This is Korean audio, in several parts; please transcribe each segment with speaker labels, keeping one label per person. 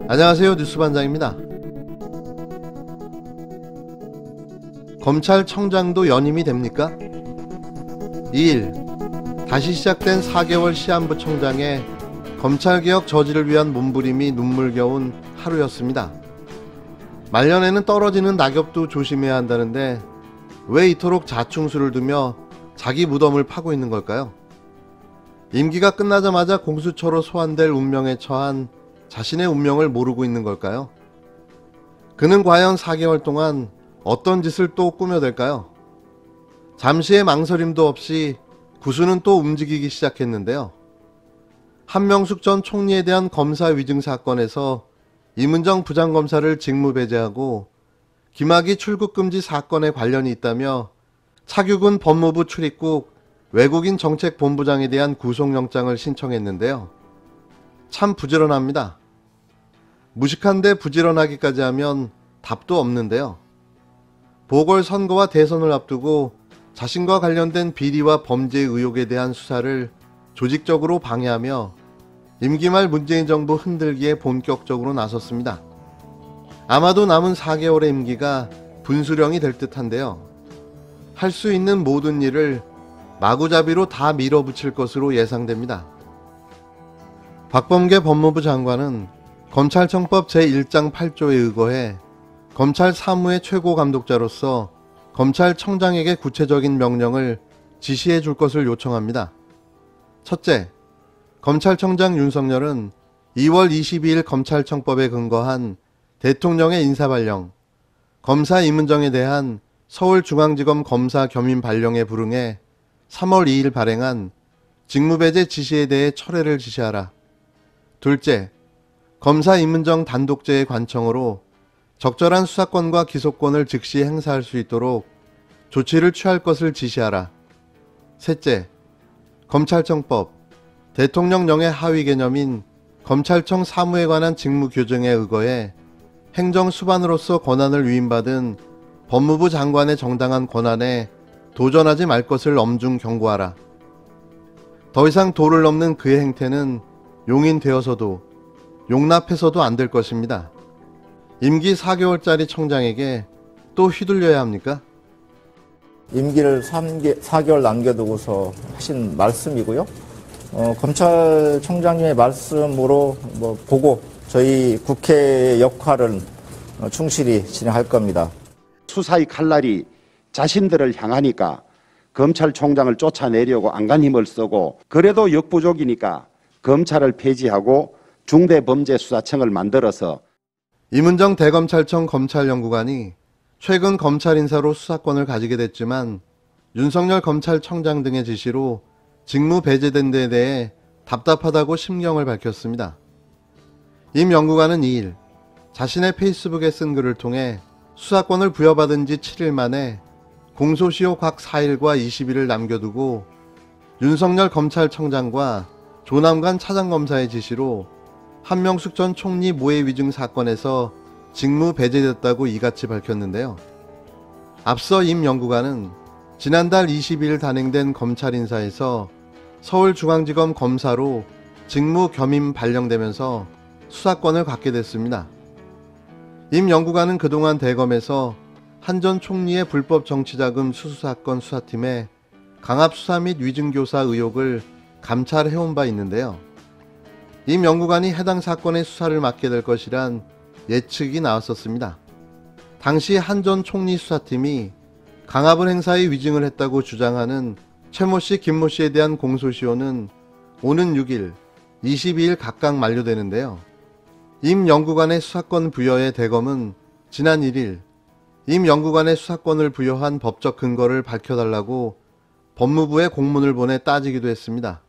Speaker 1: 안녕하세요, 뉴스반장입니다. 검찰청장도 연임이 됩니까? 2일 다시 시작된 4개월 시한부 청장의 검찰개혁 저지를 위한 몸부림이 눈물겨운 하루였습니다. 말년에는 떨어지는 낙엽도 조심해야 한다는데 왜 이토록 자충수를 두며 자기 무덤을 파고 있는 걸까요? 임기가 끝나자마자 공수처로 소환될 운명에 처한 자신의 운명을 모르고 있는 걸까요? 그는 과연 4개월 동안 어떤 짓을 또 꾸며댈까요? 잠시의 망설임도 없이 구수는 또 움직이기 시작했는데요. 한명숙 전 총리에 대한 검사 위증 사건에서 임은정 부장검사를 직무배제하고 김학의 출국금지 사건에 관련이 있다며 차규근 법무부 출입국 외국인 정책본부장에 대한 구속영장을 신청했는데요. 참 부지런합니다. 무식한데 부지런하기까지 하면 답도 없는데요. 보궐선거와 대선을 앞두고 자신과 관련된 비리와 범죄 의혹에 대한 수사를 조직적으로 방해하며 임기 말 문재인 정부 흔들기에 본격적으로 나섰습니다. 아마도 남은 4개월의 임기가 분수령이 될 듯한데요. 할 수 있는 모든 일을 마구잡이로 다 밀어붙일 것으로 예상됩니다. 박범계 법무부 장관은 검찰청법 제1장 8조에 의거해 검찰 사무의 최고감독자로서 검찰청장에게 구체적인 명령을 지시해 줄 것을 요청합니다. 첫째, 검찰청장 윤석열은 2월 22일 검찰청법에 근거한 대통령의 인사발령, 검사 임은정에 대한 서울중앙지검 검사 겸임 발령에 불응해 3월 2일 발행한 직무배제 지시에 대해 철회를 지시하라. 둘째, 검사 임은정 단독제의 관청으로 적절한 수사권과 기소권을 즉시 행사할 수 있도록 조치를 취할 것을 지시하라. 셋째, 검찰청법, 대통령령의 하위 개념인 검찰청 사무에 관한 직무 규정에 의거해 행정수반으로서 권한을 위임받은 법무부 장관의 정당한 권한에 도전하지 말 것을 엄중 경고하라. 더 이상 도를 넘는 그의 행태는 용인되어서도 용납해서도 안 될 것입니다. 임기 4개월짜리 청장에게 또 휘둘려야 합니까?
Speaker 2: 임기를 4개월 남겨두고서 하신 말씀이고요. 검찰청장님의 말씀으로 보고 저희 국회 역할은 충실히 진행할 겁니다.
Speaker 3: 수사의 칼날이 자신들을 향하니까 검찰총장을 쫓아내려고 안간 힘을 쓰고 그래도 역부족이니까 검찰을 폐지하고 중대범죄수사청을 만들어서
Speaker 1: 임은정 대검찰청 검찰연구관이 최근 검찰 인사로 수사권을 가지게 됐지만 윤석열 검찰청장 등의 지시로 직무 배제된 데에 대해 답답하다고 심경을 밝혔습니다. 임 연구관은 2일 자신의 페이스북에 쓴 글을 통해 수사권을 부여받은 지 7일 만에 공소시효 각 4일과 20일을 남겨두고 윤석열 검찰청장과 조남관 차장검사의 지시로 한명숙 전 총리 모해 위증 사건에서 직무 배제됐다고 이같이 밝혔는데요. 앞서 임 연구관은 지난달 22일 단행된 검찰 인사에서 서울중앙지검 검사로 직무 겸임 발령되면서 수사권을 갖게 됐습니다. 임 연구관은 그동안 대검에서 한 전 총리의 불법 정치자금 수수사건 수사팀에 강압수사 및 위증교사 의혹을 감찰해온 바 있는데요. 임 연구관이 해당 사건의 수사를 맡게 될 것이란 예측이 나왔었습니다. 당시 한 전 총리 수사팀이 강압을 행사해 위증을 했다고 주장하는 최모 씨, 김모 씨에 대한 공소시효는 오는 6일, 22일 각각 만료되는데요. 임 연구관의 수사권 부여에 대검은 지난 1일 임 연구관의 수사권을 부여한 법적 근거를 밝혀달라고 법무부에 공문을 보내 따지기도 했습니다.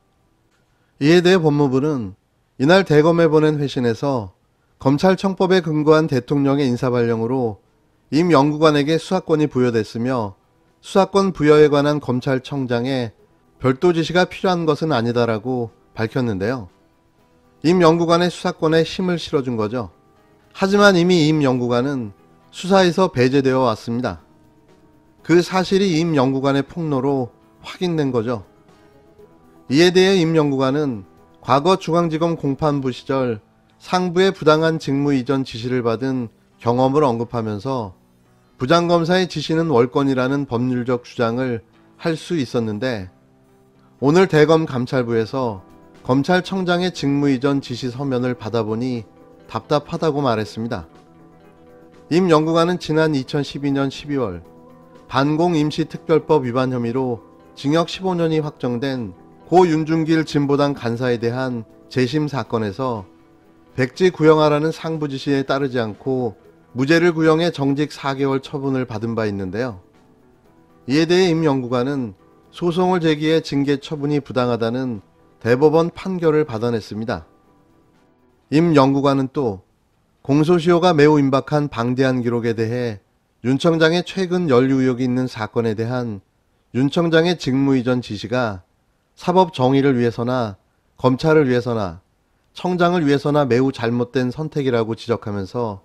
Speaker 1: 이에 대해 법무부는 이날 대검에 보낸 회신에서 검찰청법에 근거한 대통령의 인사발령으로 임 연구관에게 수사권이 부여됐으며 수사권 부여에 관한 검찰청장의 별도 지시가 필요한 것은 아니다라고 밝혔는데요. 임 연구관의 수사권에 힘을 실어준 거죠. 하지만 이미 임 연구관은 수사에서 배제되어 왔습니다. 그 사실이 임 연구관의 폭로로 확인된 거죠. 이에 대해 임 연구관은 과거 중앙지검 공판부 시절 상부의 부당한 직무 이전 지시를 받은 경험을 언급하면서 부장검사의 지시는 월권이라는 법률적 주장을 할 수 있었는데 오늘 대검 감찰부에서 검찰청장의 직무 이전 지시 서면을 받아보니 답답하다고 말했습니다. 임 연구관은 지난 2012년 12월 반공임시특별법 위반 혐의로 징역 15년이 확정된 고 윤중길 진보당 간사에 대한 재심 사건에서 백지 구형하라는 상부 지시에 따르지 않고 무죄를 구형해 정직 4개월 처분을 받은 바 있는데요. 이에 대해 임 연구관은 소송을 제기해 징계 처분이 부당하다는 대법원 판결을 받아냈습니다. 임 연구관은 또 공소시효가 매우 임박한 방대한 기록에 대해 윤 청장의 최근 연루 의혹이 있는 사건에 대한 윤 청장의 직무 이전 지시가 사법 정의를 위해서나 검찰을 위해서나 청장을 위해서나 매우 잘못된 선택이라고 지적하면서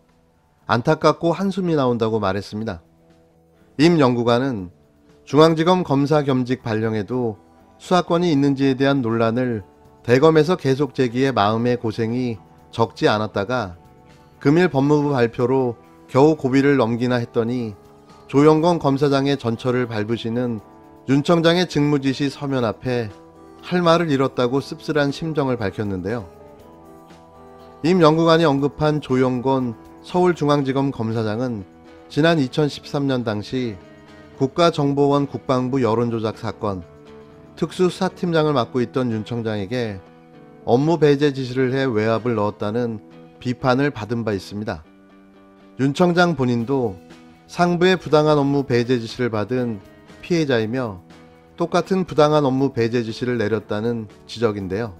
Speaker 1: 안타깝고 한숨이 나온다고 말했습니다. 임 연구관은 중앙지검 검사 겸직 발령에도 수사권이 있는지에 대한 논란을 대검에서 계속 제기해 마음의 고생이 적지 않았다가 금일 법무부 발표로 겨우 고비를 넘기나 했더니 조영건 검사장의 전철을 밟으시는 윤 청장의 직무지시 서면 앞에 할 말을 잃었다고 씁쓸한 심정을 밝혔는데요. 임 연구관이 언급한 조영건 서울중앙지검 검사장은 지난 2013년 당시 국가정보원 국방부 여론조작 사건 특수수사팀장을 맡고 있던 윤 청장에게 업무 배제 지시를 해 외압을 넣었다는 비판을 받은 바 있습니다. 윤 청장 본인도 상부의 부당한 업무 배제 지시를 받은 피해자이며 똑같은 부당한 업무 배제 지시를 내렸다는 지적인데요.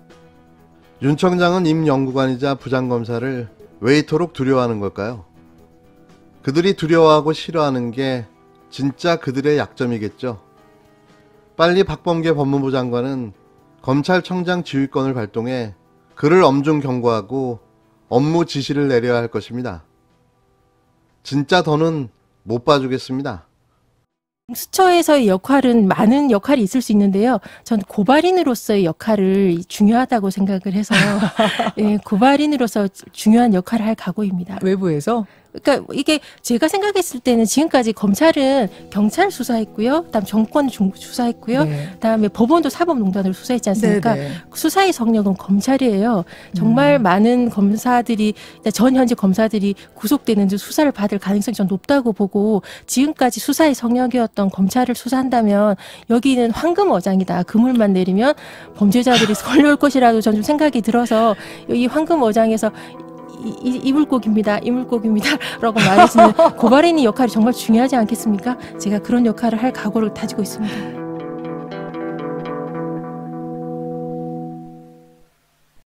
Speaker 1: 윤 청장은 임 연구관이자 부장검사를 왜 이토록 두려워하는 걸까요? 그들이 두려워하고 싫어하는 게 진짜 그들의 약점이겠죠. 빨리 박범계 법무부 장관은 검찰청장 지휘권을 발동해 그를 엄중 경고하고 업무 지시를 내려야 할 것입니다. 진짜 더는 못 봐주겠습니다.
Speaker 4: 수처에서의 역할은 많은 역할이 있을 수 있는데요. 전 고발인으로서의 역할을 중요하다고 생각을 해서 예, 고발인으로서 중요한 역할을 할 각오입니다.
Speaker 5: 외부에서?
Speaker 4: 그러니까 이게 제가 생각했을 때는 지금까지 검찰은 경찰 수사했고요. 그다음 정권 수사했고요.
Speaker 5: 네.
Speaker 4: 그다음에 법원도 사법농단으로 수사했지 않습니까?
Speaker 5: 네네.
Speaker 4: 수사의 성역은 검찰이에요. 정말 많은 검사들이 전 현직 검사들이 구속되는 듯 수사를 받을 가능성이 좀 높다고 보고 지금까지 수사의 성역이었던 검찰을 수사한다면 여기는 황금어장이다. 그물만 내리면 범죄자들이 걸려올 것이라도 전 좀 생각이 들어서 이 황금어장에서 이물고기입니다. 라고 말해주는 고발인의 역할이 정말 중요하지 않겠습니까? 제가 그런 역할을 할 각오를 다지고 있습니다.